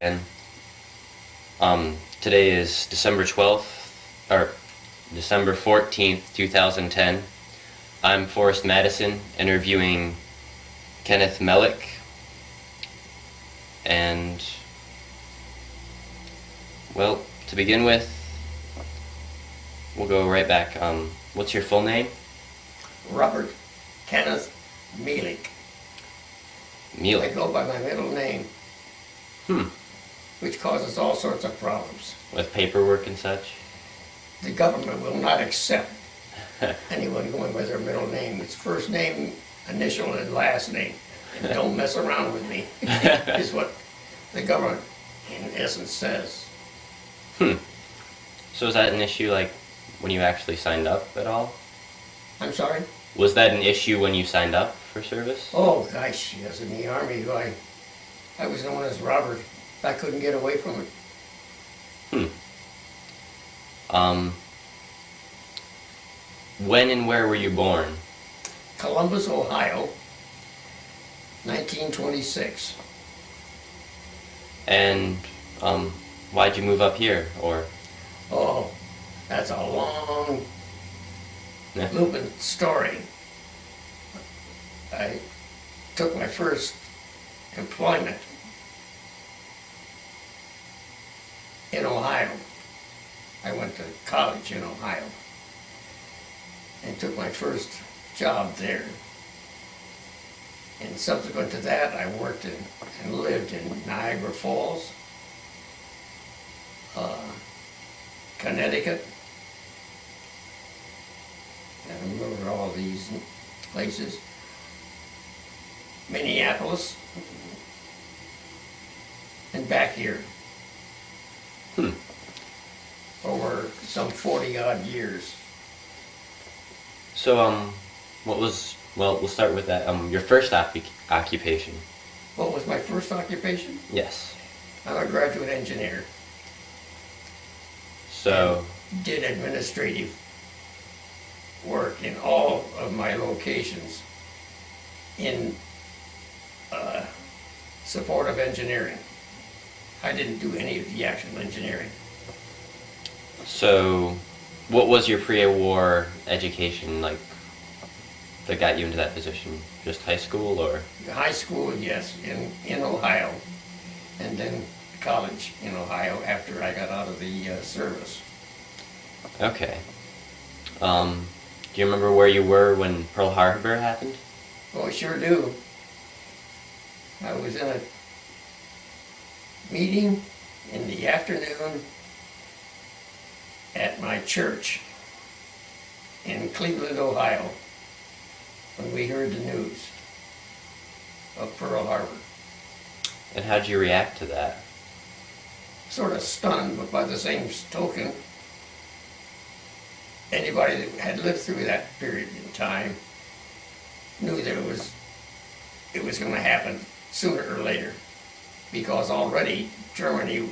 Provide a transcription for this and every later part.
And today is December 12th, or December 14th, 2010. I'm Forrest Madison, interviewing Kenneth Melick. And, well, to begin with, we'll go right back. What's your full name? Robert Kenneth Melick. Melick. I go by my middle name, which causes all sorts of problems. With paperwork and such? The government will not accept anyone going by their middle name. It's first name, initial, and last name. And don't mess around with me, is what the government, in essence, says. So is that an issue, like, when you actually signed up at all? I'm sorry? Was that an issue when you signed up for service? Oh, gosh, yes, in the Army, I was known as Robert. I couldn't get away from it. When and where were you born? Columbus, Ohio, 1926. And, why'd you move up here, or? Oh, that's a long, looping story. I took my first employment in Ohio. I went to college in Ohio and took my first job there. And subsequent to that, I worked in and lived in Niagara Falls, Connecticut. I remember all these places. Minneapolis, and back here. Over some 40-odd years. So, what was, well, we'll start with that, your first occupation. What was my first occupation? Yes. I'm a graduate engineer. So, Did administrative work in all of my locations in support of engineering. I didn't do any of the actual engineering. so, what was your pre-war education like that got you into that position? Just high school, or? High school, yes, in Ohio, and then college in Ohio after I got out of the service. Okay. Do you remember where you were when Pearl Harbor happened? Oh, I sure do. I was in a meeting in the afternoon at my church in Cleveland, Ohio, when we heard the news of Pearl Harbor. And how'd you react to that? Sort of stunned, but by the same token, anybody that had lived through that period in time knew that it was going to happen sooner or later, because already Germany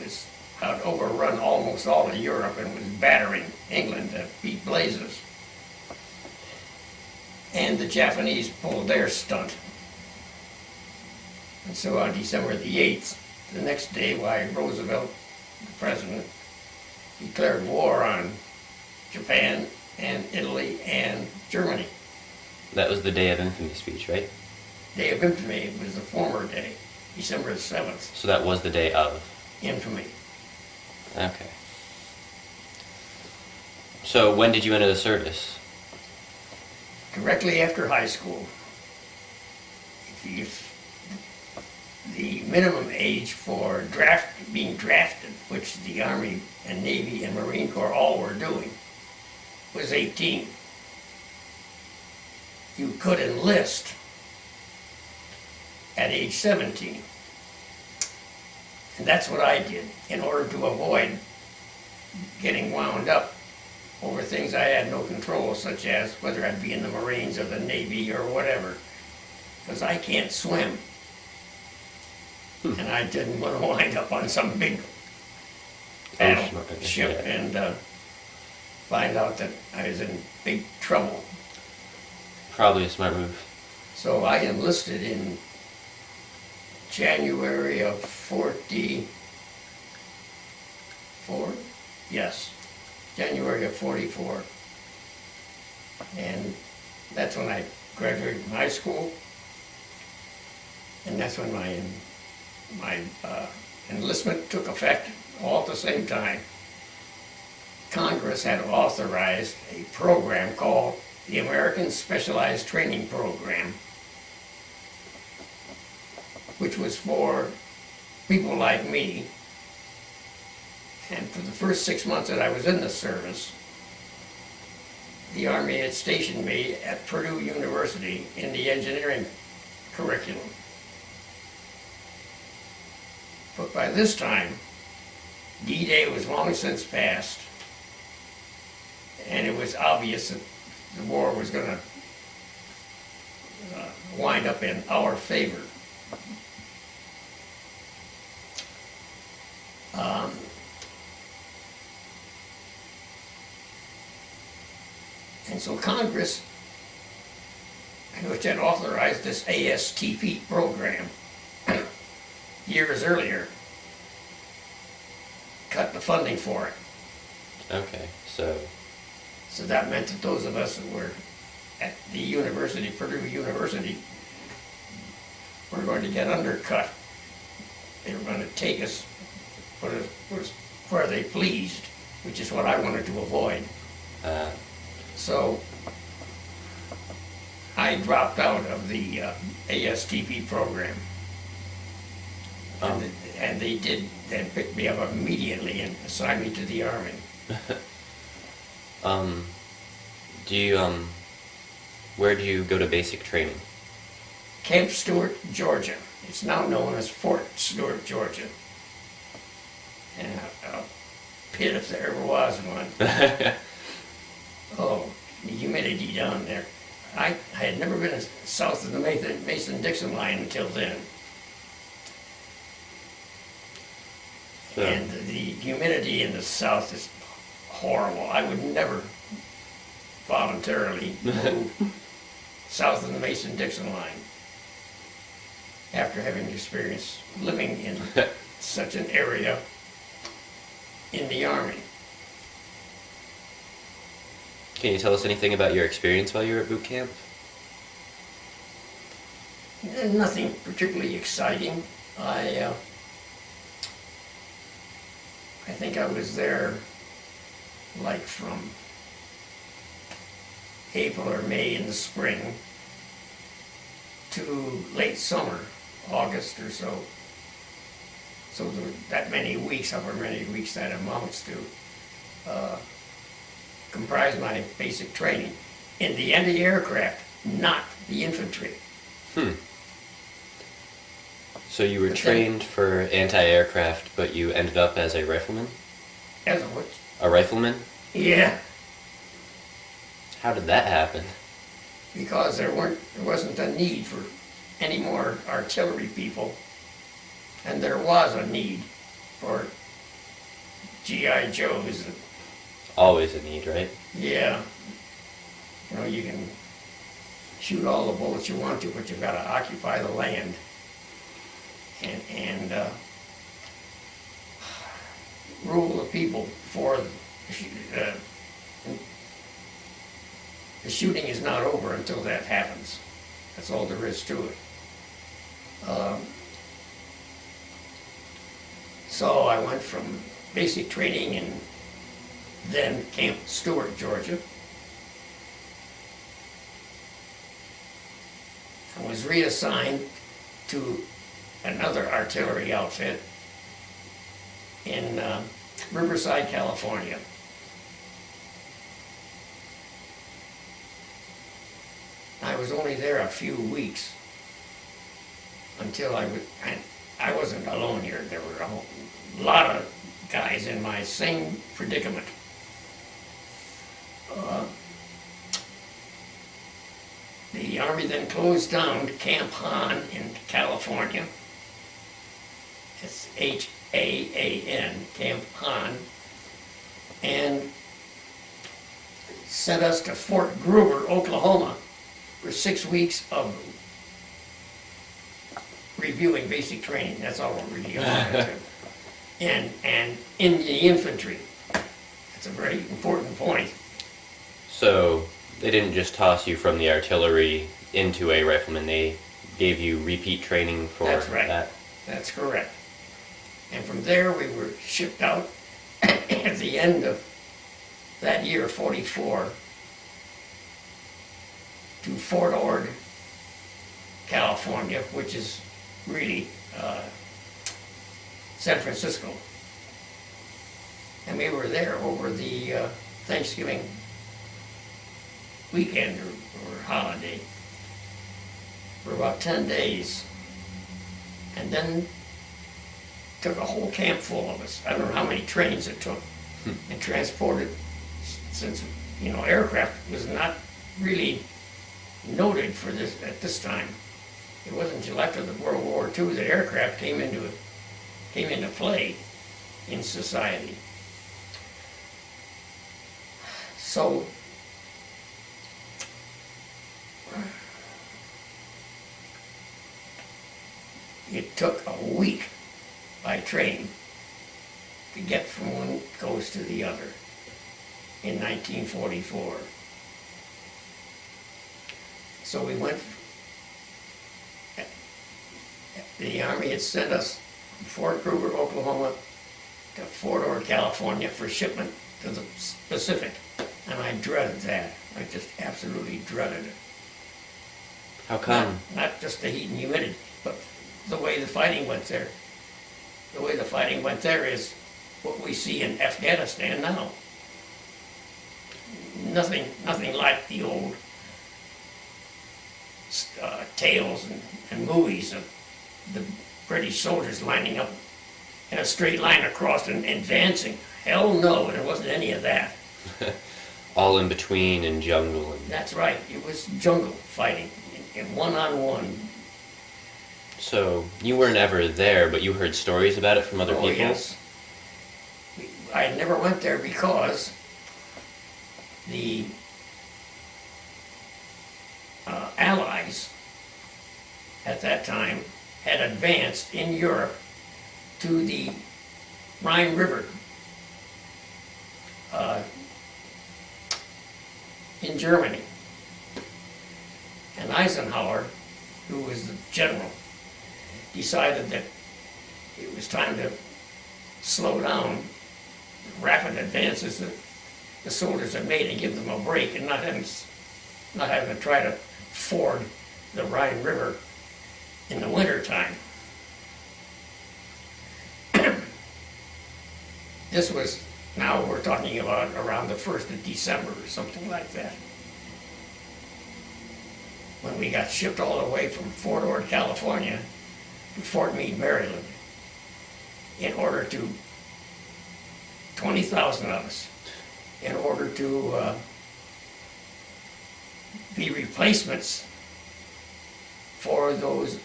had overrun almost all of Europe and was battering England to beat blazes. And the Japanese pulled their stunt. And so on December the 8th, the next day, Roosevelt, the president, declared war on Japan and Italy and Germany. That was the Day of Infamy speech, right? Day of Infamy was the former day, December 7th. So that was the day of? Infamy. Okay. So when did you enter the service? Directly after high school. If the minimum age for being drafted, which the Army and Navy and Marine Corps all were doing, was 18. You could enlist at age 17. And that's what I did in order to avoid getting wound up over things I had no control, such as whether I'd be in the Marines or the Navy or whatever, because I can't swim. And I didn't want to wind up on some big battleship and find out that I was in big trouble. Probably a smart move. So I enlisted in January of 42, Yes, January of 44. And that's when I graduated from high school. And that's when my enlistment took effect all at the same time. Congress had authorized a program called the American Specialized Training Program, which was for people like me. And for the first 6 months that I was in the service, the Army had stationed me at Purdue University in the engineering curriculum. But by this time, D-Day was long since past, and it was obvious that the war was going to wind up in our favor. And so Congress, which had authorized this ASTP program years earlier, cut the funding for it. Okay, so that meant that those of us that were at the university, Purdue University, were going to get undercut. They were going to take us where they pleased, which is what I wanted to avoid. So I dropped out of the ASTP program. And they did then pick me up immediately and assign me to the Army. Where do you go to basic training? Camp Stewart, Georgia. It's now known as Fort Stewart, Georgia. And a pit if there ever was one. Oh, the humidity down there. I had never been south of the Mason-Dixon line until then. Yeah. And the humidity in the south is horrible. I would never voluntarily move south of the Mason-Dixon line after having experienced living in such an area in the Army. Can you tell us anything about your experience while you were at boot camp? Nothing particularly exciting. I think I was there like from April or May in the spring to late summer, August or so. So there were that many weeks, however many weeks that amounts to, comprised my basic training in the anti-aircraft, not the infantry. So you were trained for anti-aircraft, but you ended up as a rifleman? As a what? A rifleman? Yeah, How did that happen? because there wasn't a need for any more artillery people, and there was a need for GI Joes. Always a need, right? Yeah, you know, you can shoot all the bullets you want to, but you've got to occupy the land. And rule the people for the shooting is not over until that happens. That's all there is to it. So I went from basic training in then Camp Stewart, Georgia. I was reassigned to another artillery outfit in Riverside, California. I was only there a few weeks until I wasn't alone here. There were a lot of guys in my same predicament. The Army then closed down Camp Hahn in California. It's H-A-A-N, Camp Hahn, and sent us to Fort Gruber, Oklahoma, for 6 weeks of reviewing basic training. That's all we're really going to. And in the infantry. That's a very important point. So they didn't just toss you from the artillery into a rifleman. They gave you repeat training for That's right. that. That's correct. And from there, we were shipped out at the end of that year, 44, to Fort Ord, California, which is really San Francisco. And we were there over the Thanksgiving weekend or holiday for about 10 days. And then took a whole camp full of us. I don't know how many trains it took, and transported, since, you know, aircraft was not really noted for this at this time. It wasn't until after the World War II that aircraft came into play in society. So it took a week by train to get from one coast to the other in 1944. So we went, the Army had sent us from Fort Gruber, Oklahoma to Fort Ord, California for shipment to the Pacific. And I dreaded that. I just absolutely dreaded it. How come? Not just the heat and humidity, but the way the fighting went there. The way the fighting went there is what we see in Afghanistan now. Nothing like the old tales and movies of the British soldiers lining up in a straight line across and advancing. Hell no, there wasn't any of that. All in between and jungle. And... That's right. It was jungle fighting in one-on-one. So you weren't ever there, but you heard stories about it from other people? Yes. I never went there because the Allies at that time had advanced in Europe to the Rhine River in Germany. And Eisenhower, who was the general, decided that it was time to slow down the rapid advances that the soldiers had made and give them a break, and not having to try to ford the Rhine River in the winter time. This was, now we're talking about around the 1st of December or something like that, when we got shipped all the way from Fort Ord, California to Fort Meade, Maryland, in order to, 20,000 of us, in order to be replacements for those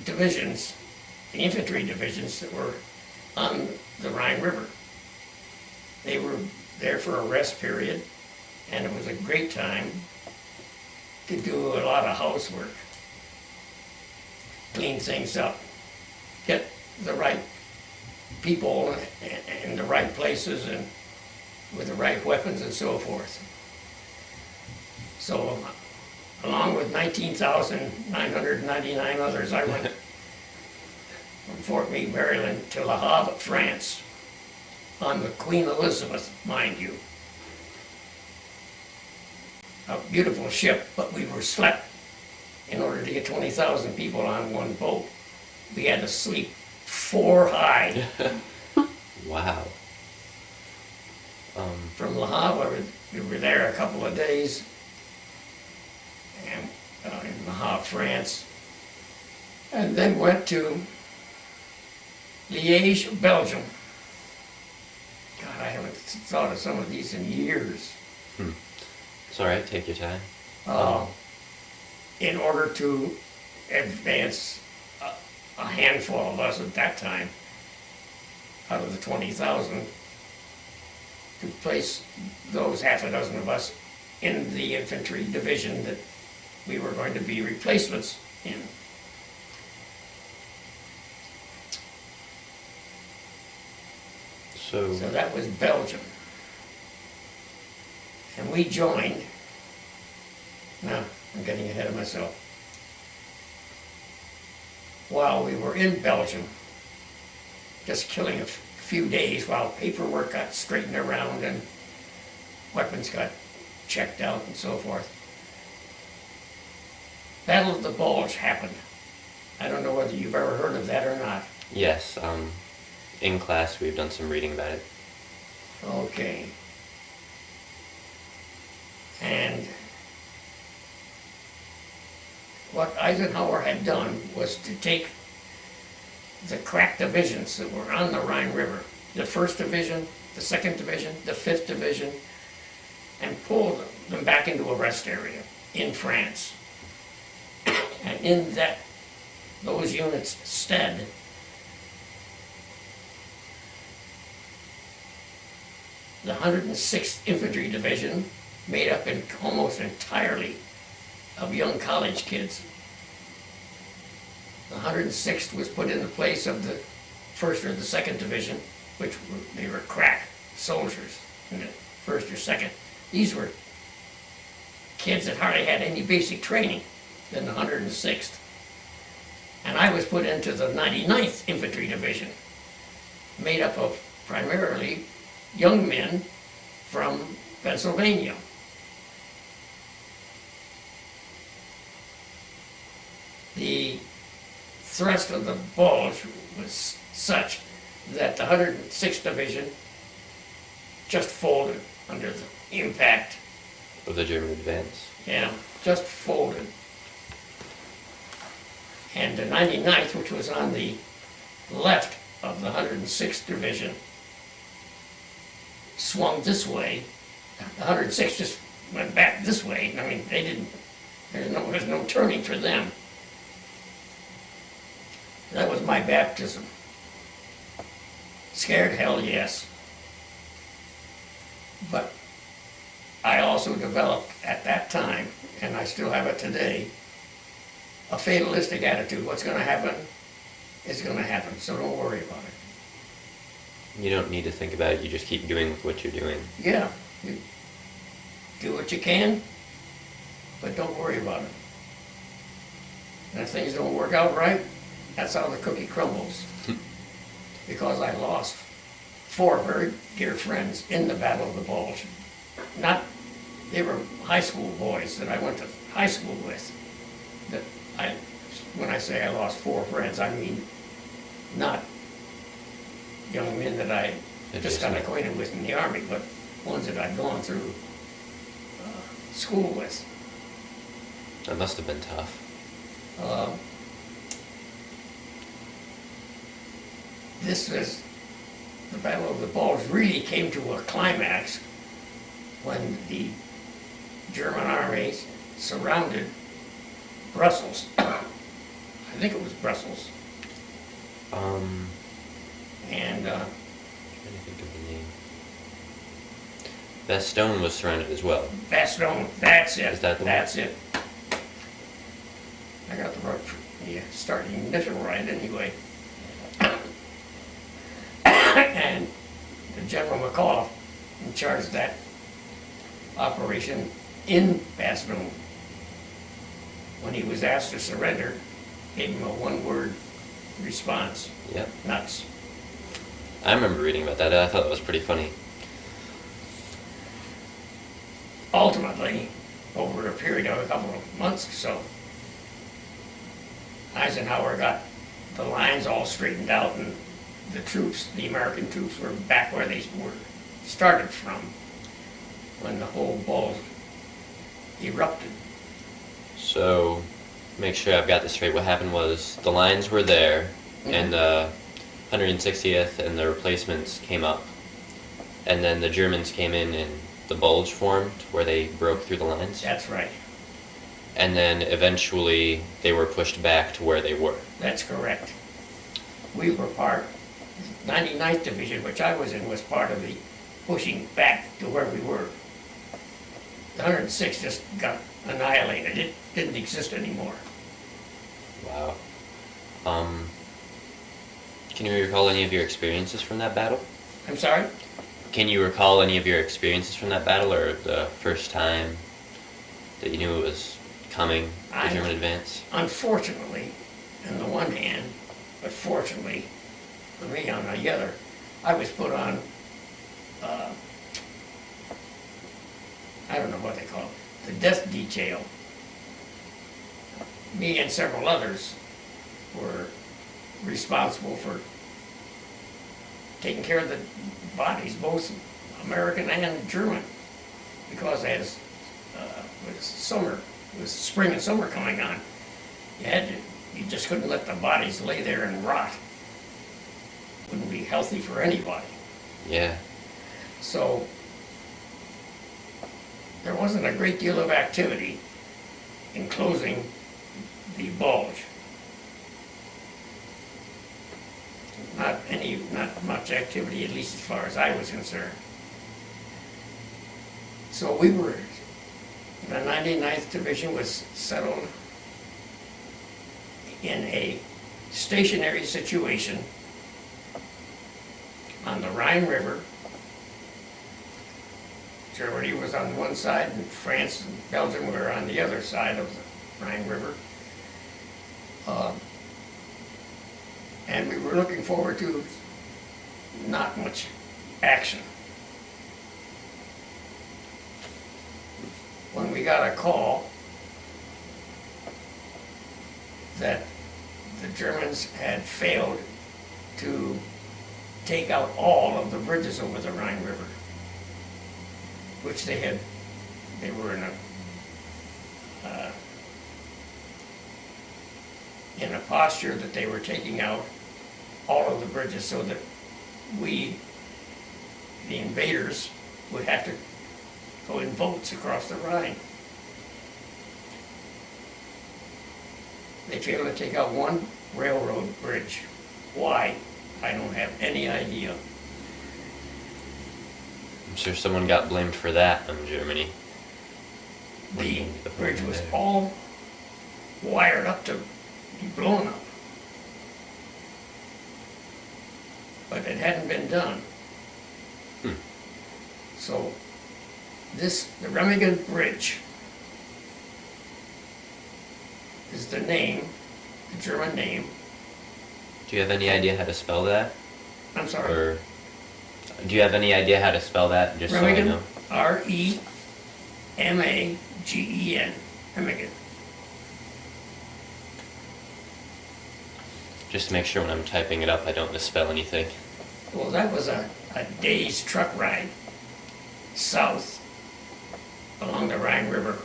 divisions, the infantry divisions that were on the Rhine River. They were there for a rest period, and it was a great time to do a lot of housework, clean things up, get the right people in the right places and with the right weapons and so forth. So, along with 19,999 others, I went from Fort Meade, Maryland to Le Havre, France, on the Queen Elizabeth, mind you. A beautiful ship, but we were slept. In order to get 20,000 people on one boat, we had to sleep 4 high. Wow. From Le Havre, we were there a couple of days, and in Le Havre, France, and then went to Liège, Belgium. God, I haven't thought of some of these in years. It's all right. Take your time. In order to advance a handful of us at that time out of the 20,000 to place those half a dozen of us in the infantry division that we were going to be replacements in. So So that was Belgium. And we joined, no, I'm getting ahead of myself. While we were in Belgium, just killing a few days while paperwork got straightened around and weapons got checked out and so forth. Battle of the Bulge happened. I don't know whether you've ever heard of that or not. Yes, in class we've done some reading about it. Okay. And what Eisenhower had done was to take the crack divisions that were on the Rhine River, the 1st Division, the 2nd Division, the 5th Division, and pull them back into a rest area in France. And in those units' stead, the 106th Infantry Division, made up almost entirely of young college kids. The 106th was put in the place of the 1st or the 2nd Division, which they were crack soldiers in the 1st or 2nd. These were kids that hardly had any basic training in the 106th. And I was put into the 99th Infantry Division, made up of primarily young men from Pennsylvania. The thrust of the Bulge was such that the 106th Division just folded under the impact. Of the German advance. Yeah, just folded. And the 99th, which was on the left of the 106th Division, swung this way. The 106th just went back this way. I mean, they didn't, there's no turning for them. That was my baptism. Scared? Hell yes. But I also developed at that time, and I still have it today, a fatalistic attitude. What's going to happen is going to happen, so don't worry about it. You don't need to think about it, you just keep doing what you're doing. Yeah, you do what you can, but don't worry about it. And if things don't work out right, that's how the cookie crumbles. Because I lost 4 very dear friends in the Battle of the Bulge. They were high school boys that I went to high school with. When I say I lost 4 friends, I mean not young men that I just got acquainted with in the Army, but ones that I'd gone through school with. That must have been tough. This was, the Battle of the Bulge really came to a climax when the German armies surrounded Brussels. I think it was Brussels. And I'm trying to think of the name. Bastogne was surrounded as well. Bastogne, that's it. Is that the one? That's it. I got the starting initial right anyway. And the General McCall, in charge of that operation in Bastogne, when he was asked to surrender, gave him a 1-word response. Yep. Nuts. I remember reading about that. I thought that was pretty funny. Ultimately, over a period of a couple of months or so, Eisenhower got the lines all straightened out, and the troops, the American troops, were back where they were started from when the whole Bulge erupted. So, make sure I've got this straight. What happened was the lines were there, and the 160th and the replacements came up, and then the Germans came in and the Bulge formed where they broke through the lines. That's right. And then eventually they were pushed back to where they were. That's correct. We were part, 99th Division, which I was in, was part of the pushing back to where we were. The 106th just got annihilated. It didn't exist anymore. Wow. Can you recall any of your experiences from that battle? I'm sorry? Can you recall any of your experiences from that battle, or the first time that you knew it was coming, the German advance? Unfortunately, on the one hand, but fortunately for me on the other, I was put on, I don't know what they call it, the death detail. Me and several others were responsible for taking care of the bodies, both American and German, because as it was spring and summer coming on, you just couldn't let the bodies lay there and rot. Wouldn't be healthy for anybody. Yeah. So there wasn't a great deal of activity in closing the bulge. Not much activity, at least as far as I was concerned. So the 99th Division was settled in a stationary situation on the Rhine River. Germany was on one side, and France and Belgium were on the other side of the Rhine River. And we were looking forward to not much action. When we got a call that the Germans had failed to take out all of the bridges over the Rhine River, which they were in a posture that they were taking out all of the bridges so that we, the invaders, would have to go in boats across the Rhine. They failed to take out one railroad bridge. Why? I don't have any idea. I'm sure someone got blamed for that in Germany. The bridge was all wired up to be blown up. But it hadn't been done. So the Remagen Bridge is the name, the German name. Do you have any idea how to spell that? I'm sorry. Or do you have any idea how to spell that, just Remagen, so I know? R-E-M-A-G-E-N, Remagen. Just to make sure when I'm typing it up I don't misspell anything. Well, that was a day's truck ride south along the Rhine River,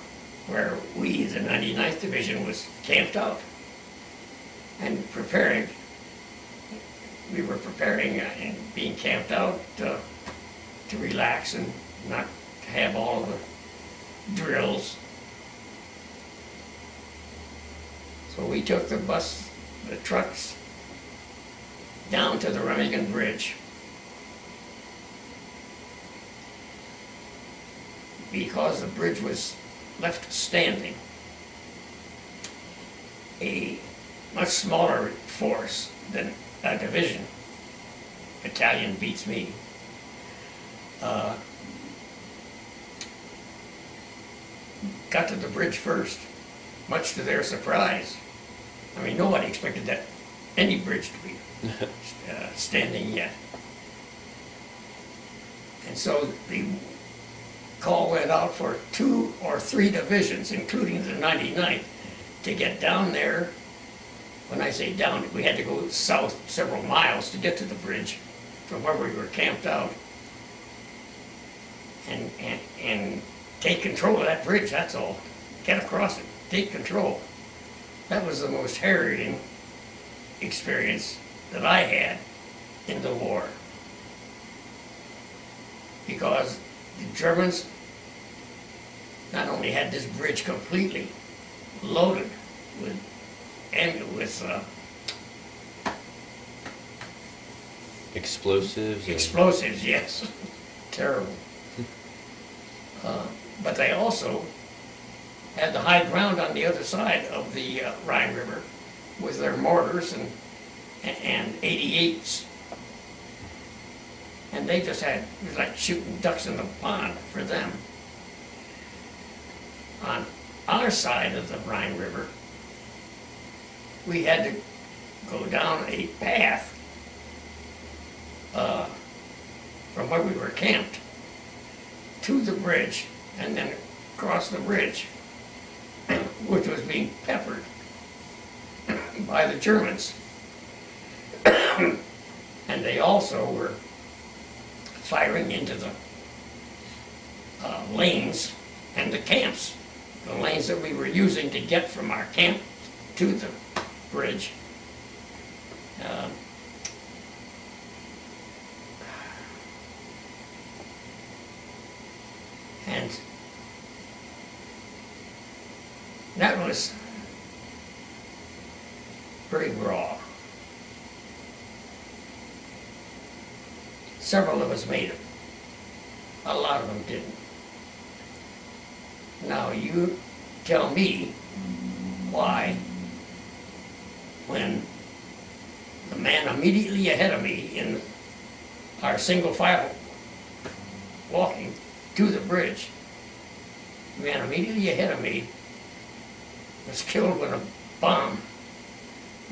where we, the 99th Division, was camped out and preparing. We were preparing and being camped out to relax and not have all of the drills. So we took the trucks down to the Remagen Bridge because the bridge was left standing. A much smaller force than a division, battalion beats me, got to the bridge first, much to their surprise. I mean, nobody expected that any bridge to be standing yet. And so the call went out for 2 or 3 divisions, including the 99th, to get down there. When I say down, we had to go south several miles to get to the bridge from where we were camped out, and take control of that bridge, that's all. Get across it, take control. That was the most harrowing experience that I had in the war. Because the Germans not only had this bridge completely loaded with explosives? Explosives, yes. Terrible. But they also had the high ground on the other side of the Rhine River with their mortars and 88s. And they just had, it was like shooting ducks in the pond for them. On our side of the Rhine River, we had to go down a path from where we were camped to the bridge and then across the bridge, which was being peppered by the Germans. And they also were firing into the lanes and the camps, the lanes that we were using to get from our camp to the bridge. And that was very raw. Several of us made it. A lot of them didn't. Now you tell me why, when the man immediately ahead of me in our single file walking to the bridge, the man immediately ahead of me was killed when a bomb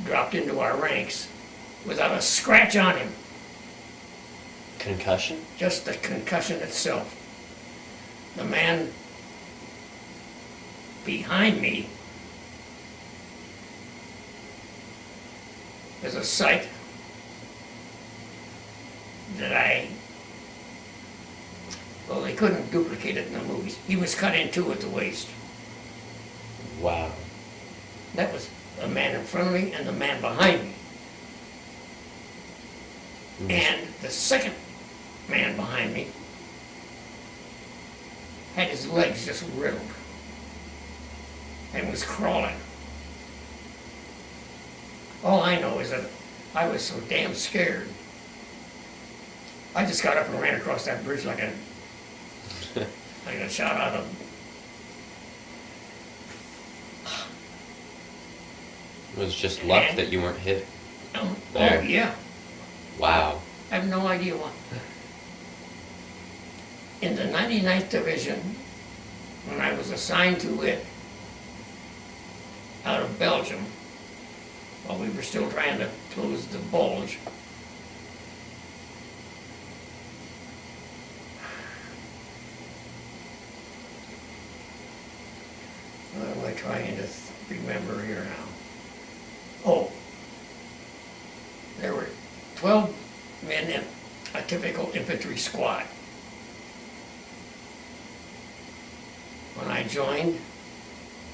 dropped into our ranks without a scratch on him. Concussion? Just the concussion itself. The man behind me is a sight that well, they couldn't duplicate it in the movies. He was cut in two at the waist. Wow. That was the man in front of me and the man behind me. And the second man behind me had his legs just riddled and was crawling. All I know is that I was so damn scared. I just got up and ran across that bridge like a shot out of. It was just luck that you weren't hit. Oh There. yeah. Wow. I have no idea why. In the 99th Division, when I was assigned to it out of Belgium, while we were still trying to close the bulge, what am I trying to remember here now? Oh, there were 12 men in a typical infantry squad. When I joined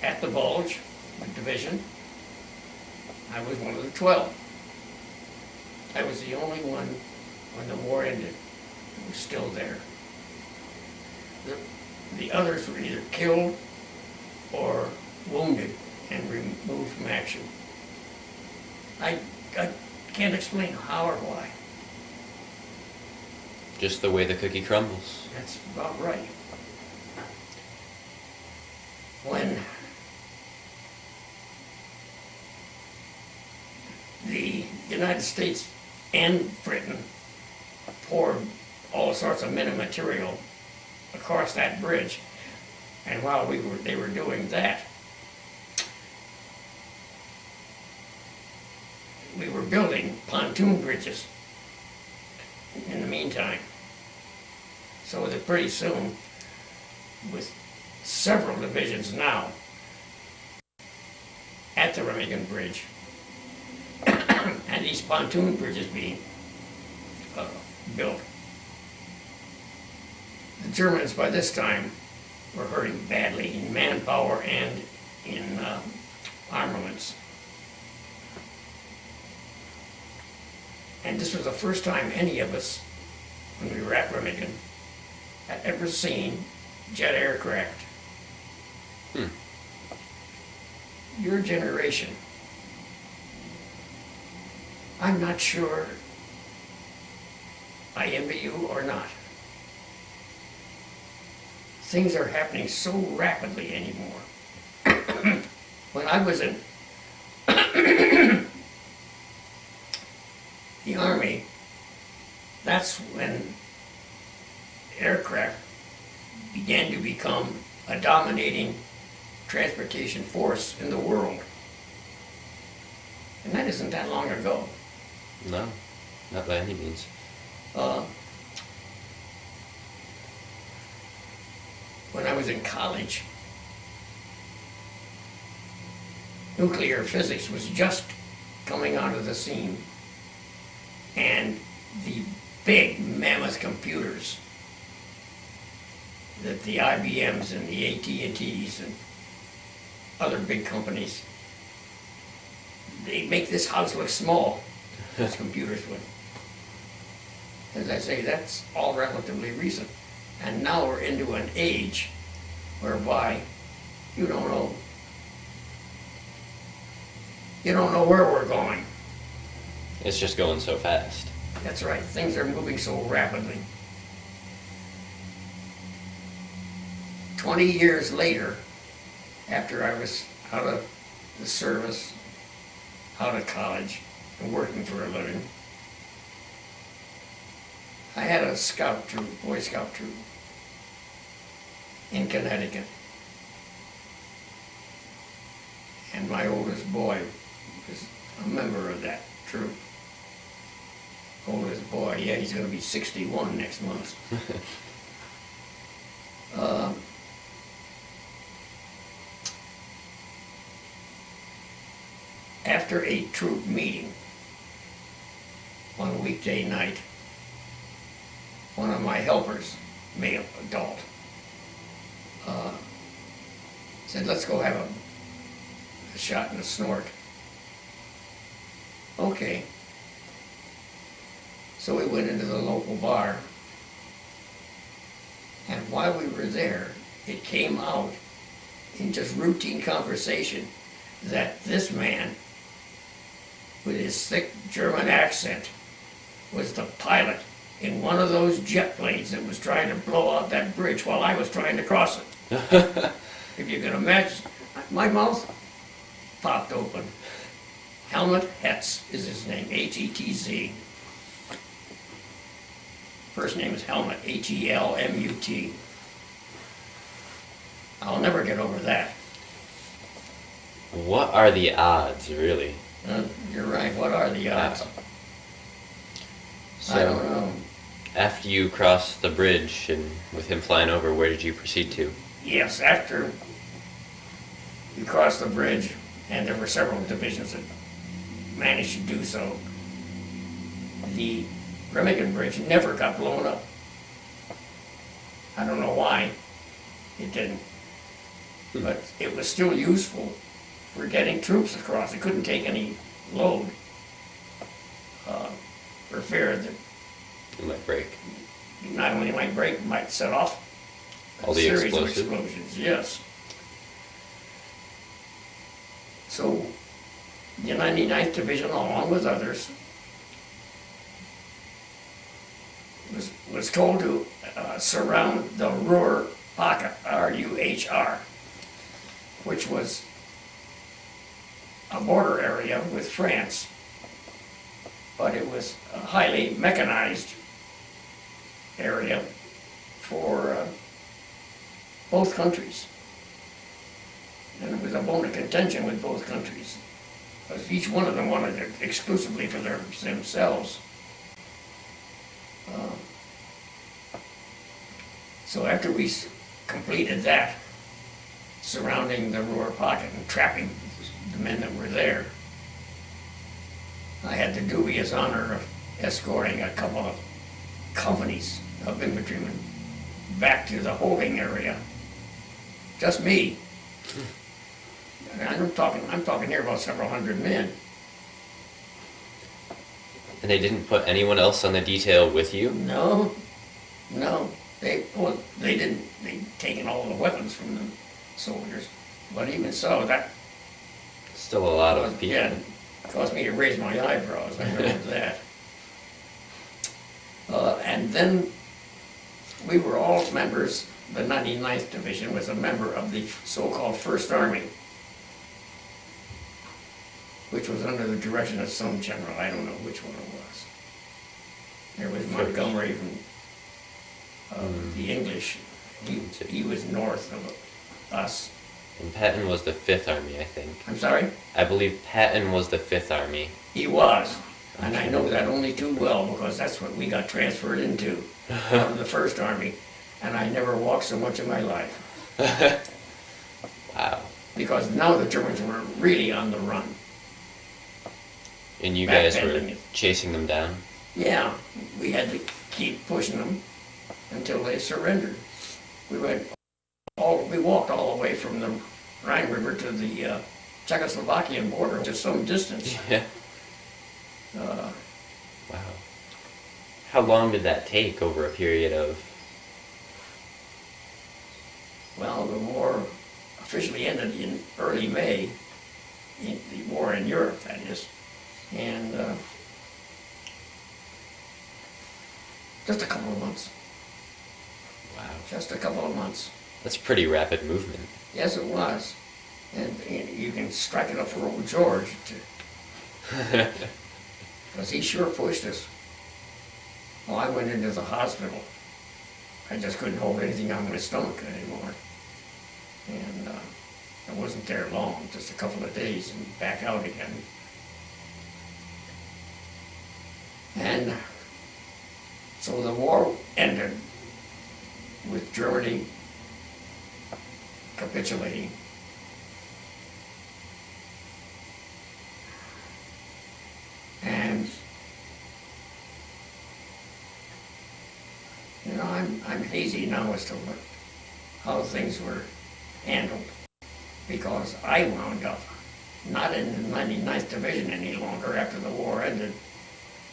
at the Bulge, the division, I was one of the 12. I was the only one when the war ended who was still there. The others were either killed or wounded and removed from action. I can't explain how or why. Just the way the cookie crumbles. That's about right. When the United States and Britain poured all sorts of men and material across that bridge, and while they were doing that, we were building pontoon bridges in the meantime. So that pretty soon, with several divisions now at the Remagen Bridge, and these pontoon bridges being built, the Germans by this time were hurting badly in manpower and in armaments. And this was the first time any of us, when we were at Remagen, had ever seen jet aircraft. Your generation, I'm not sure I envy you or not. Things are happening so rapidly anymore. When I was in the Army, that's when aircraft began to become a dominating transportation force in the world. And that isn't that long ago. No, not by any means. When I was in college, nuclear physics was just coming onto the scene, and the big mammoth computers that the IBMs and the AT&Ts and other big companies, they make this house look small, those computers would. As I say, that's all relatively recent. And now we're into an age whereby you don't know where we're going. It's just going so fast. That's right, things are moving so rapidly. 20 years later, after I was out of the service, out of college, and working for a living, I had a scout troop, Boy Scout troop, in Connecticut. And my oldest boy was a member of that troop. Oldest boy, yeah, he's going to be 61 next month. After a troop meeting, one weekday night, one of my helpers, male, adult, said, let's go have a shot and a snort. Okay. So we went into the local bar, and while we were there, it came out in just routine conversation that this man, with his thick German accent, was the pilot in one of those jet planes that was trying to blow out that bridge while I was trying to cross it. If you can imagine, my mouth popped open. Helmut Hetz is his name, H-E-T-Z. First name is Helmut, H-E-L-M-U-T. I'll never get over that. What are the odds, really? You're right, what are the odds? So, I don't know. After you crossed the bridge and with him flying over, where did you proceed to? Yes, after we crossed the bridge, and there were several divisions that managed to do so, the Remagen Bridge never got blown up. I don't know why it didn't, but it was still useful for getting troops across. It couldn't take any load for fear that It might break. not only might break, it might set off All a the series of explosives? explosions. Yes. So the 99th Division, along with others, was told to surround the Ruhr Pocket, R-U-H-R, which was a border area with France, but it was a highly mechanized area for both countries. And it was a bone of contention with both countries, because each one of them wanted it exclusively for themselves. So after we completed that, surrounding the Ruhr Pocket and trapping the men that were there, I had the dubious honor of escorting a couple of companies of infantrymen back to the holding area. Just me. And I'm talking here about several hundred men. And they didn't put anyone else on the detail with you? No. They didn't. They'd taken all the weapons from the soldiers. But even so, that Still a lot of people. yeah, caused me to raise my eyebrows. I know that. And then we were all members. The 99th Division was a member of the so-called First Army, which was under the direction of some general. I don't know which one it was. There was Montgomery from the English. He was north of us. And Patton was the 5th Army, I think. I'm sorry? I believe Patton was the 5th Army. He was. And I know that only too well because that's what we got transferred into, out of the 1st Army. And I never walked so much in my life. Wow. Because now the Germans were really on the run. And you guys were Backpedaling. chasing them down? Yeah, we had to keep pushing them until they surrendered. We walked all the way from the Rhine River to the Czechoslovakian border, just some distance. Yeah. Wow. How long did that take over a period of... Well, the war officially ended in early May, in the war in Europe, that is, and just a couple of months. Wow. Just a couple of months. That's pretty rapid movement. Yes, it was. And you can strike it up for old George, because he sure pushed us. Well, I went into the hospital. I just couldn't hold anything on my stomach anymore. And I wasn't there long, just a couple of days, and back out again. And so the war ended with Germany capitulating. And you know, I'm hazy now as to how things were handled, because I wound up not in the 99th Division any longer after the war ended,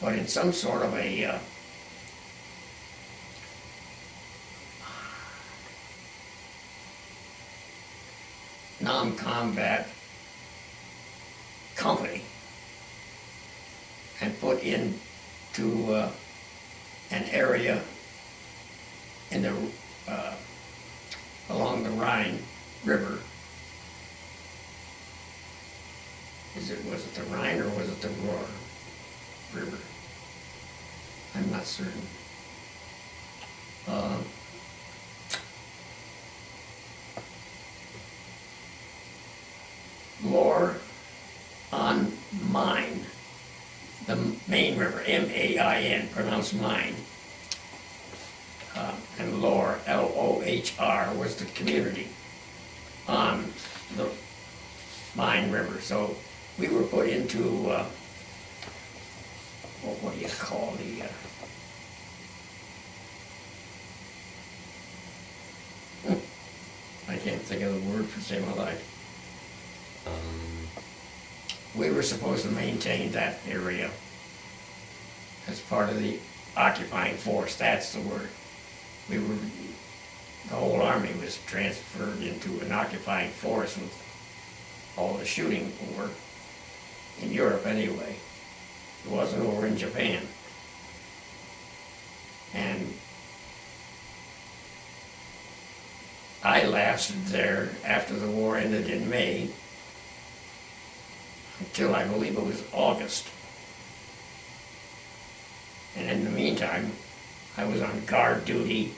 but in some sort of a non-combat company, and put into an area in the along the Rhine River. Was it the Rhine or was it the Ruhr River? I'm not certain. Lohr on Main, the main river, M-A-I-N, pronounced Main. And Lohr, L-O-H-R, was the community on the Main River. So we were put into, what do you call the, I can't think of the word for saving my life. We were supposed to maintain that area as part of the occupying force, that's the word. The whole army was transferred into an occupying force with all the shooting over in Europe anyway. It wasn't over in Japan. And I lasted there after the war ended in May until I believe it was August. And in the meantime, I was on guard duty,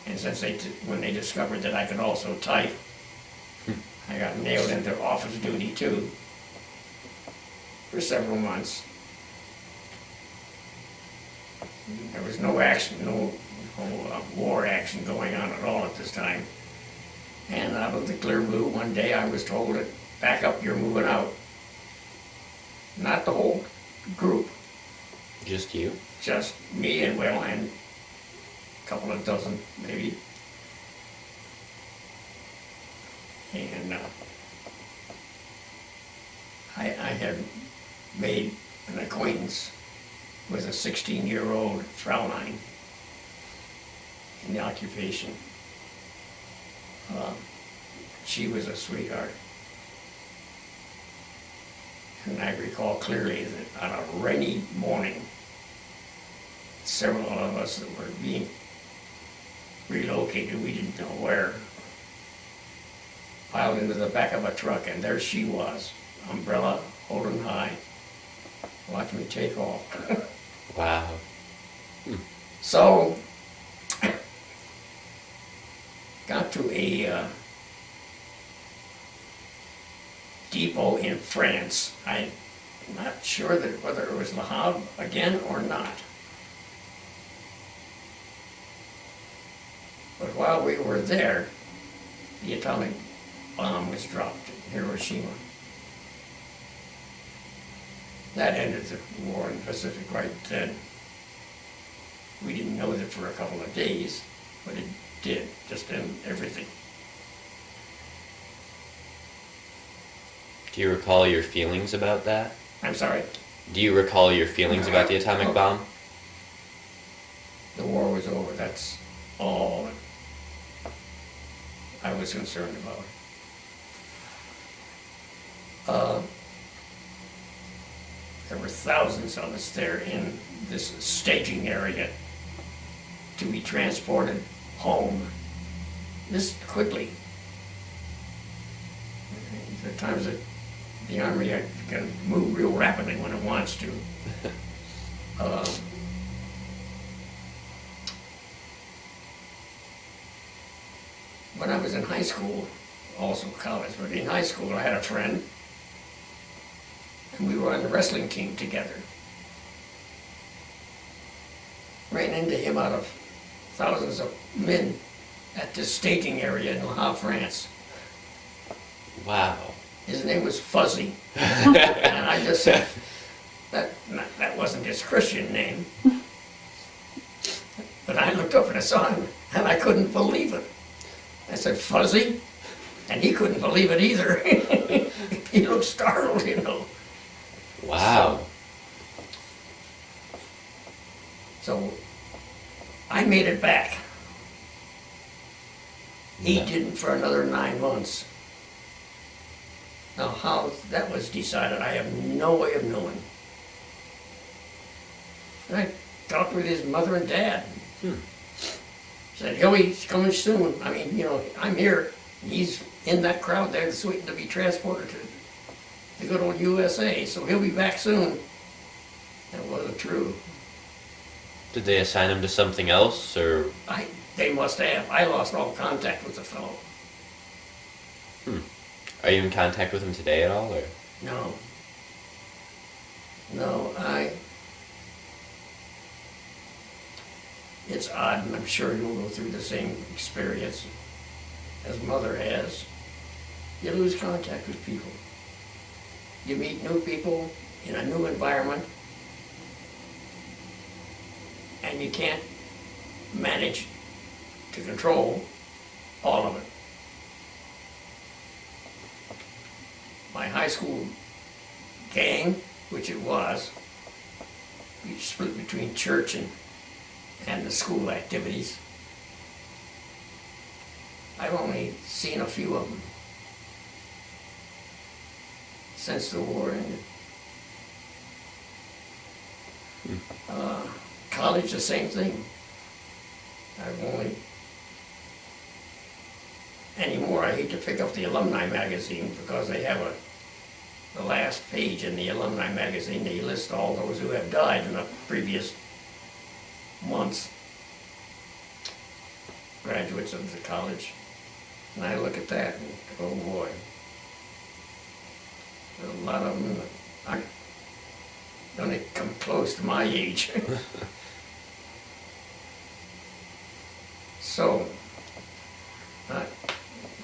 and since when they discovered that I could also type, I got nailed into office duty too for several months. There was no action, no war action going on at all at this time. And out of the clear blue, one day I was told that, back up, you're moving out. Not the whole group. Just you? Just me and a couple of dozen, maybe. And I had made an acquaintance with a 16-year-old Fraulein in the occupation. She was a sweetheart. And I recall clearly that on a rainy morning, several of us that were being relocated, we didn't know where, piled into the back of a truck, and there she was, umbrella holding high, watching me take off. Wow. So, got to a depot in France. I'm not sure that whether it was Le Havre again or not. But while we were there, the atomic bomb was dropped in Hiroshima. That ended the war in the Pacific right then. We didn't know that for a couple of days, but it did just end everything. Do you recall your feelings about that? I'm sorry? Do you recall your feelings about the atomic bomb? The war was over. That's all I was concerned about. There were thousands of us there in this staging area to be transported home this quickly. There are times that the Army can move real rapidly when it wants to. When I was in high school, also college, but in high school I had a friend, and we were on the wrestling team together. Ran into him out of thousands of men at this staging area in Le Havre, France. Wow. His name was Fuzzy. And I just said, that wasn't his Christian name. But I looked up and I saw him, and I couldn't believe it. I said, Fuzzy? And he couldn't believe it either. He looked startled, you know. Wow. So I made it back. He Yeah. didn't for another 9 months. Now how that was decided, I have no way of knowing. And I talked with his mother and dad. Said, he's coming soon. I mean, you know, I'm here. He's in that crowd there that's waiting to be transported to the good old USA, so he'll be back soon. That wasn't true. Did they assign him to something else, or? They must have. I lost all contact with the fellow. Are you in contact with him today at all, or? No. No, it's odd, and I'm sure you'll go through the same experience as Mother has. You lose contact with people. You meet new people in a new environment, and you can't manage to control all of it. My high school gang, which it was, we split between church and the school activities. I've only seen a few of them since the war ended. College, the same thing. I've only, anymore I hate to pick up the alumni magazine because they have the last page in the alumni magazine, they list all those who have died in the previous months, graduates of the college. And I look at that and, oh boy, there's a lot of them that don't even come close to my age. So,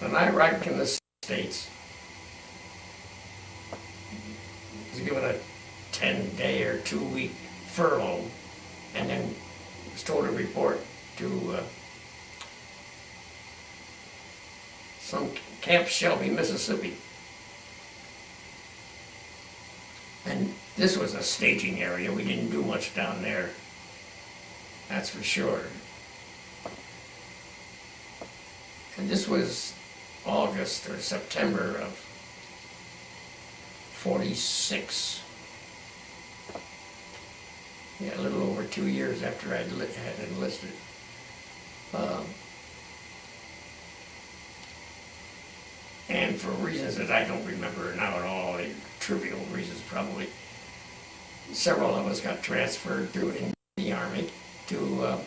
when I arrived in the States, I was given a 10-day or 2-week furlough, and then was told to report to some Camp Shelby, Mississippi. And this was a staging area. We didn't do much down there, that's for sure. And this was August or September of 46. Yeah, a little over 2 years after I had enlisted. And for reasons that I don't remember now at all, trivial reasons probably, several of us got transferred to the Army to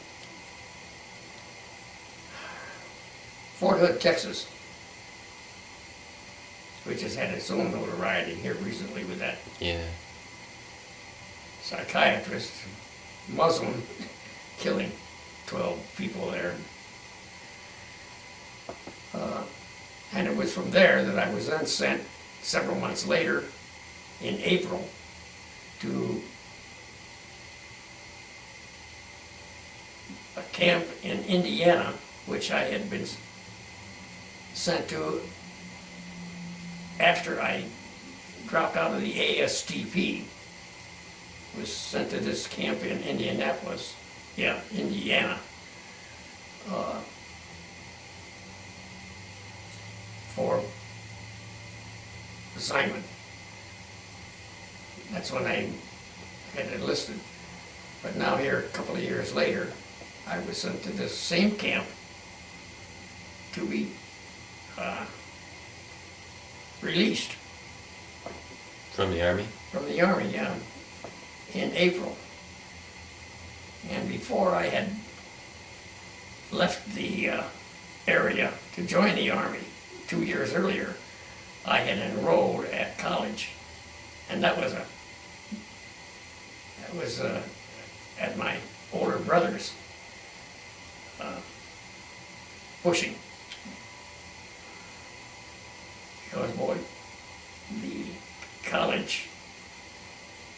Fort Hood, Texas, which has had its own notoriety here recently with that Yeah. psychiatrist, Muslim, killing 12 people there. And it was from there that I was then sent several months later in April to a camp in Indiana, which I had been sent to after I dropped out of the ASTP. Was sent to this camp in Indianapolis, Indiana, for assignment. That's when I had enlisted. But now here, a couple of years later, I was sent to this same camp to be released. From the Army? From the Army, yeah, in April. And before I had left the area to join the Army 2 years earlier, I had enrolled at college, and that was at my older brother's pushing. Because, boy, the college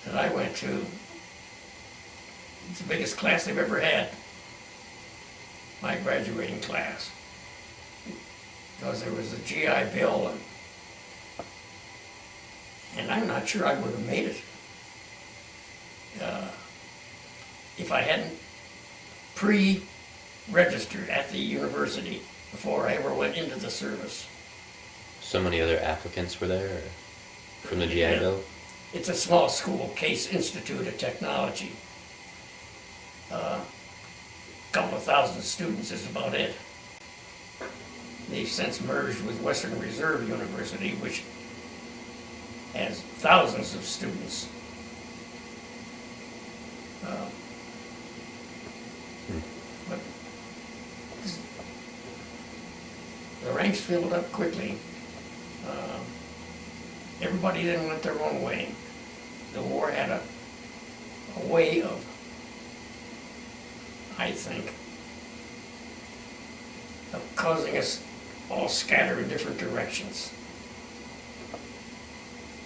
that I went to, it's the biggest class they've ever had, my graduating class. Because there was a GI Bill, and I'm not sure I would have made it if I hadn't pre-registered at the university before I ever went into the service. So many other applicants were there from the GI Bill? It's a small school, Case Institute of Technology. Couple of thousand students is about it. They've since merged with Western Reserve University, which has thousands of students. But the ranks filled up quickly. Everybody then went their own way. The war had a way of, I think, of causing us all scatter in different directions.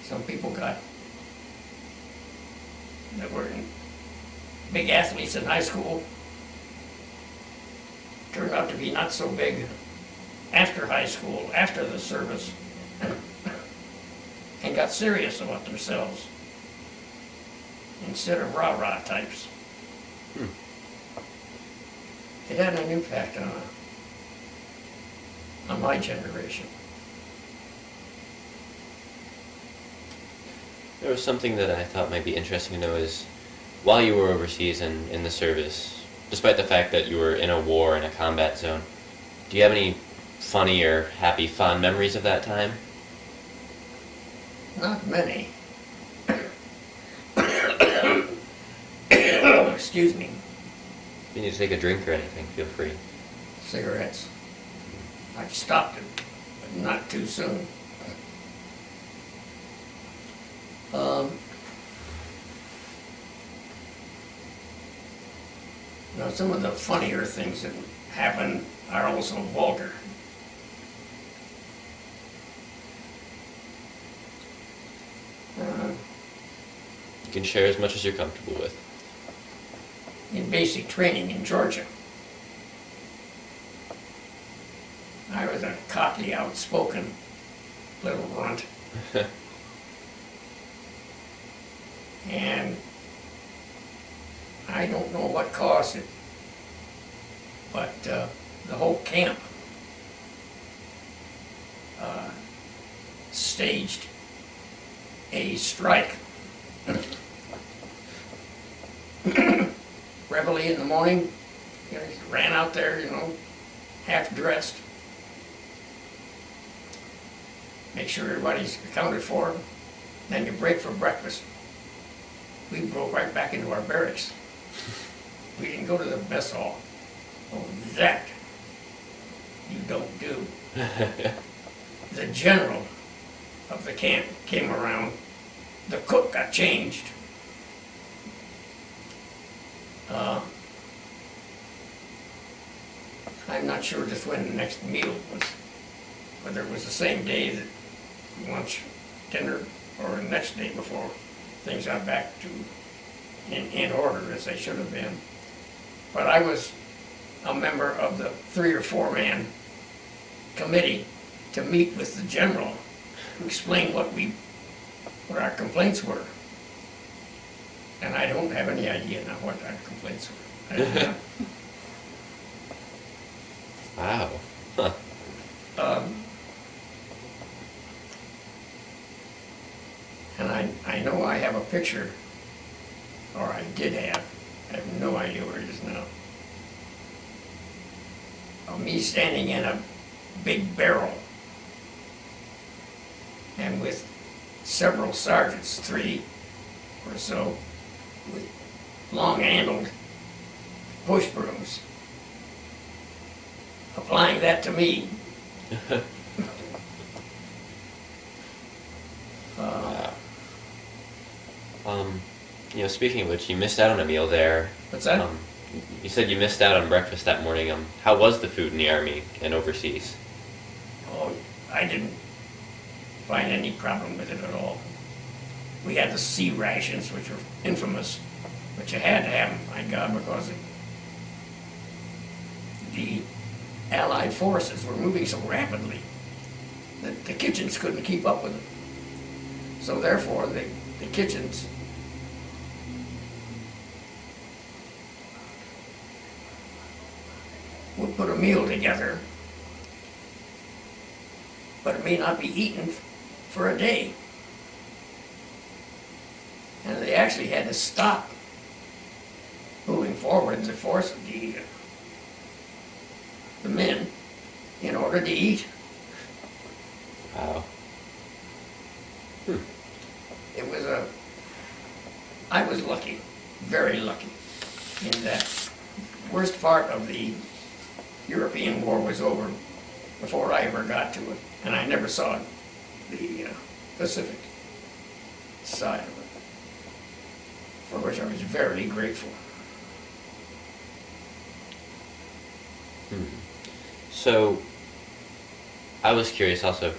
Some people that were big athletes in high school turned out to be not so big after high school, after the service, and got serious about themselves instead of rah-rah types. It had an impact on my generation. There was something that I thought might be interesting to know is, while you were overseas and in the service, despite the fact that you were in a war in a combat zone, do you have any funny or happy, fond memories of that time? Not many. Excuse me. If you need to take a drink or anything, feel free. Cigarettes. I've stopped it, but not too soon. Now, some of the funnier things that happen are also vulgar. You can share as much as you're comfortable with. In basic training in Georgia, I was a cocky, outspoken little runt. And I don't know what caused it, but the whole camp staged a strike. Reveille in the morning, ran out there, half dressed. Make sure everybody's accounted for. Then you break for breakfast. we broke right back into our barracks. We didn't go to the mess hall. Oh, that you don't do. The general of the camp came around. The cook got changed. I'm not sure just when the next meal was, whether it was the same day that lunch, dinner, or the next day before things got back to in order as they should have been. But I was a member of the 3 or 4 man committee to meet with the general to explain what our complaints were. And I don't have any idea now what our complaints were. I don't know. Wow. Huh. And I know I have a picture, or I did have, I have no idea where it is now, of me standing in a big barrel and with several sergeants, 3 or so, with long-handled push brooms, applying that to me. Speaking of which, you missed out on a meal there. What's that? You said you missed out on breakfast that morning. How was the food in the Army and overseas? Oh, I didn't find any problem with it at all. We had the sea rations, which were infamous, but you had to have them, thank God, because the Allied forces were moving so rapidly that the kitchens couldn't keep up with them. So therefore, the kitchens would put a meal together, but it may not be eaten for a day. And they actually had to stop moving forward the force of the men in order to eat. Wow. It was I was lucky, very lucky, in that worst part of the European War was over before I ever got to it, and I never saw the Pacific side of it, for which I was very grateful. So, I was curious also,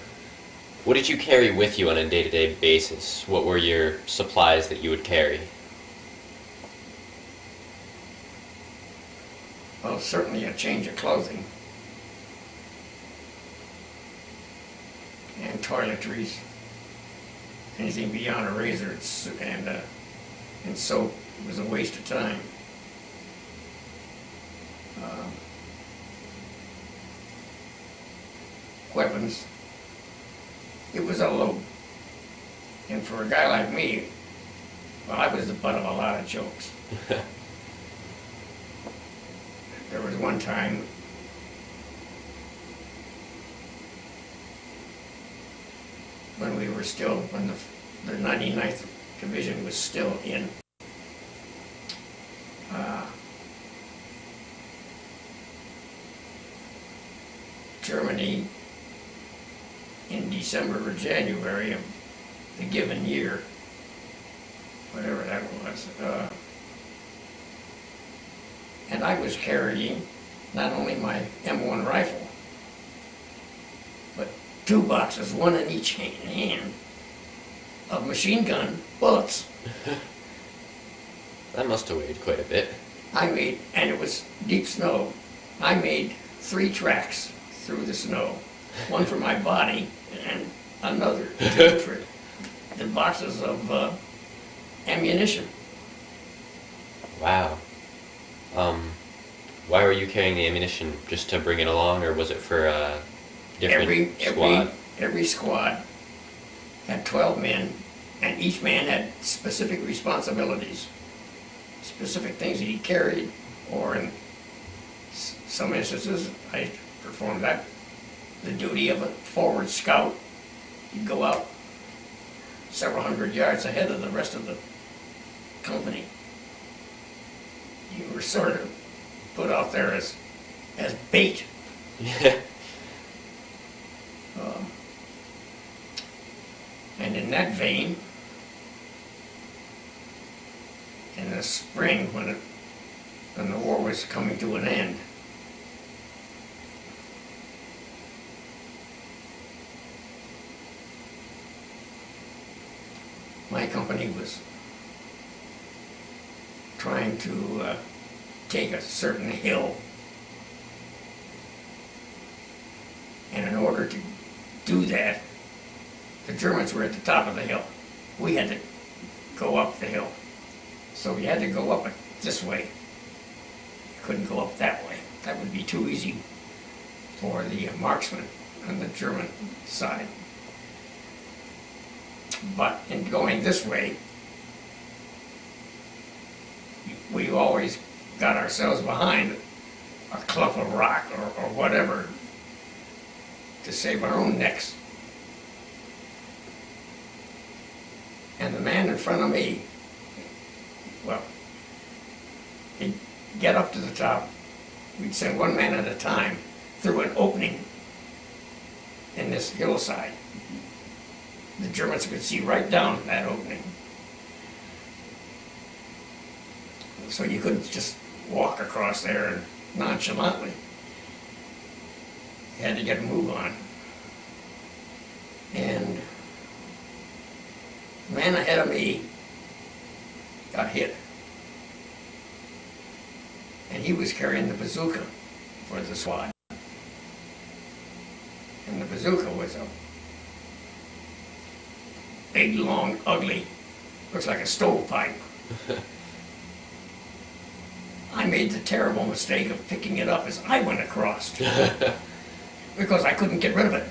what did you carry with you on a day-to-day basis? What were your supplies that you would carry? Well, certainly a change of clothing and toiletries. Anything beyond a razor and soap was a waste of time. Weapons, it was a load. And for a guy like me, well, I was the butt of a lot of jokes. There was one time when the 99th Division was still in Germany in December or January of the given year, whatever that was. And I was carrying not only my M1 rifle, but 2 boxes, one in each hand, of machine gun bullets. That must have weighed quite a bit. And it was deep snow, I made 3 tracks through the snow. One for my body and another for the boxes of ammunition. Wow. Why were you carrying the ammunition? Just to bring it along, or was it for a different squad? Every squad had 12 men, and each man had specific responsibilities, specific things that he carried, or in some instances, I performed the duty of a forward scout. You'd go out several hundred yards ahead of the rest of the company. You were sort of put out there as bait. Yeah. And in that vein, in the spring when the war was coming to an end, my company was trying to take a certain hill. And in order to do that, the Germans were at the top of the hill. We had to go up the hill. So we had to go up it this way. You couldn't go up that way. That would be too easy for the marksmen on the German side. But in going this way, we always got ourselves behind a clump of rock or whatever to save our own necks. And the man in front of me, well, he'd get up to the top. We'd send one man at a time through an opening in this hillside. The Germans could see right down that opening. So you couldn't just walk across there nonchalantly. You had to get a move on. And the man ahead of me got hit. And he was carrying the bazooka for the SWAT. And the bazooka was a big, long, ugly, looks like a stovepipe. I made the terrible mistake of picking it up as I went across because I couldn't get rid of it.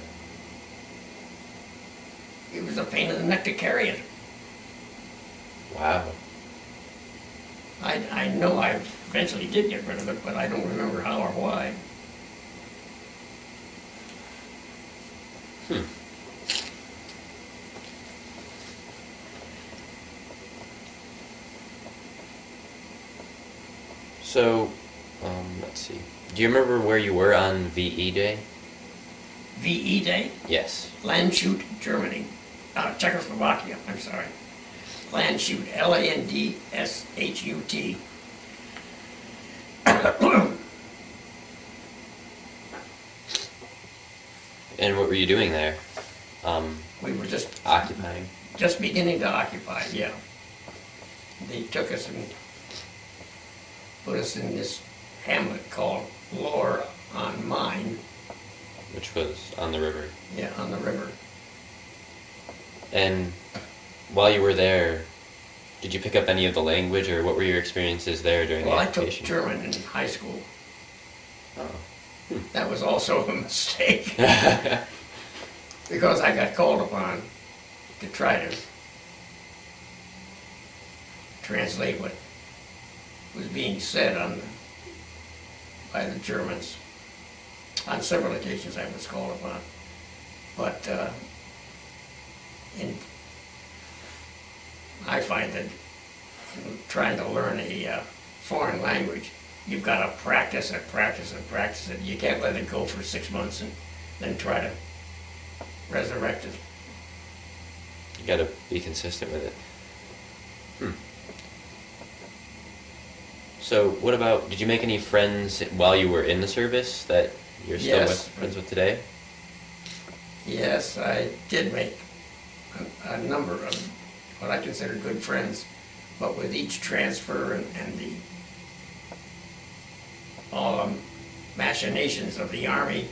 It was a pain in the neck to carry it. Wow. I know I eventually did get rid of it, but I don't remember how or why. So, let's see. Do you remember where you were on VE Day? VE Day? Yes. Landshut, Germany. Czechoslovakia, I'm sorry. Landshut, Landshut. And what were you doing there? We were just Occupying? just beginning to occupy, yeah. They took us and put us in this hamlet called Lohr on Main. Which was on the river. Yeah, on the river. And while you were there, did you pick up any of the language, or what were your experiences there during Well, the I took occupation? German in high school. Oh. That was also a mistake because I got called upon to try to translate what was being said by the Germans. On several occasions I was called upon. But I find that in trying to learn a foreign language, you've got to practice it. You can't let it go for 6 months and then try to resurrect it. You gotta be consistent with it. So, what about, did you make any friends while you were in the service that you're still friends with today? Yes, I did make a number of what I consider good friends, but with each transfer and the all machinations of the Army,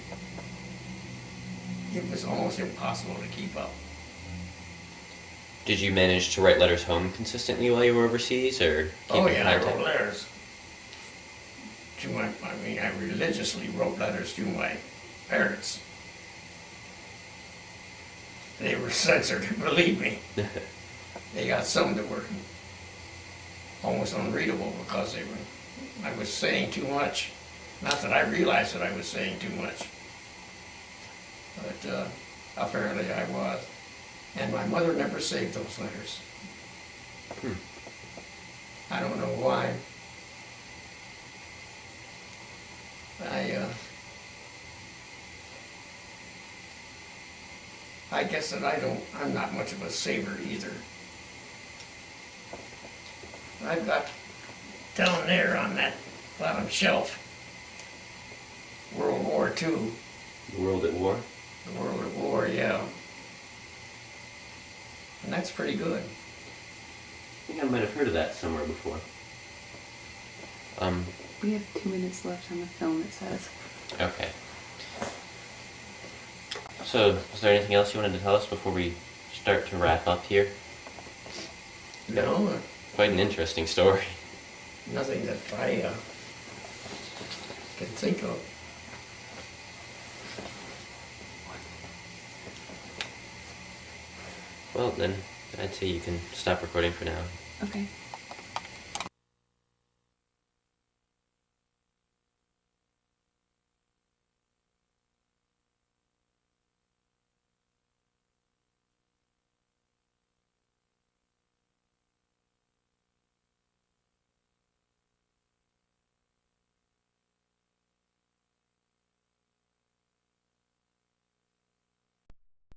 it was almost impossible to keep up. Did you manage to write letters home consistently while you were overseas, or keep in I contact? wrote letters to I religiously wrote letters to my parents. They were censored, believe me. They got some that were almost unreadable because I was saying too much. Not that I realized that I was saying too much, but apparently I was. And my mother never saved those letters. I don't know why. I guess that I'm not much of a saver either. I've got down there on that bottom shelf, World War II. The World at War? The World at War, yeah. And that's pretty good. I think I might have heard of that somewhere before. We have 2 minutes left on the film, it says. Okay. So, is there anything else you wanted to tell us before we start to wrap up here? No, Quite an interesting story. nothing that I can think of. Well, then, I'd say you can stop recording for now. Okay.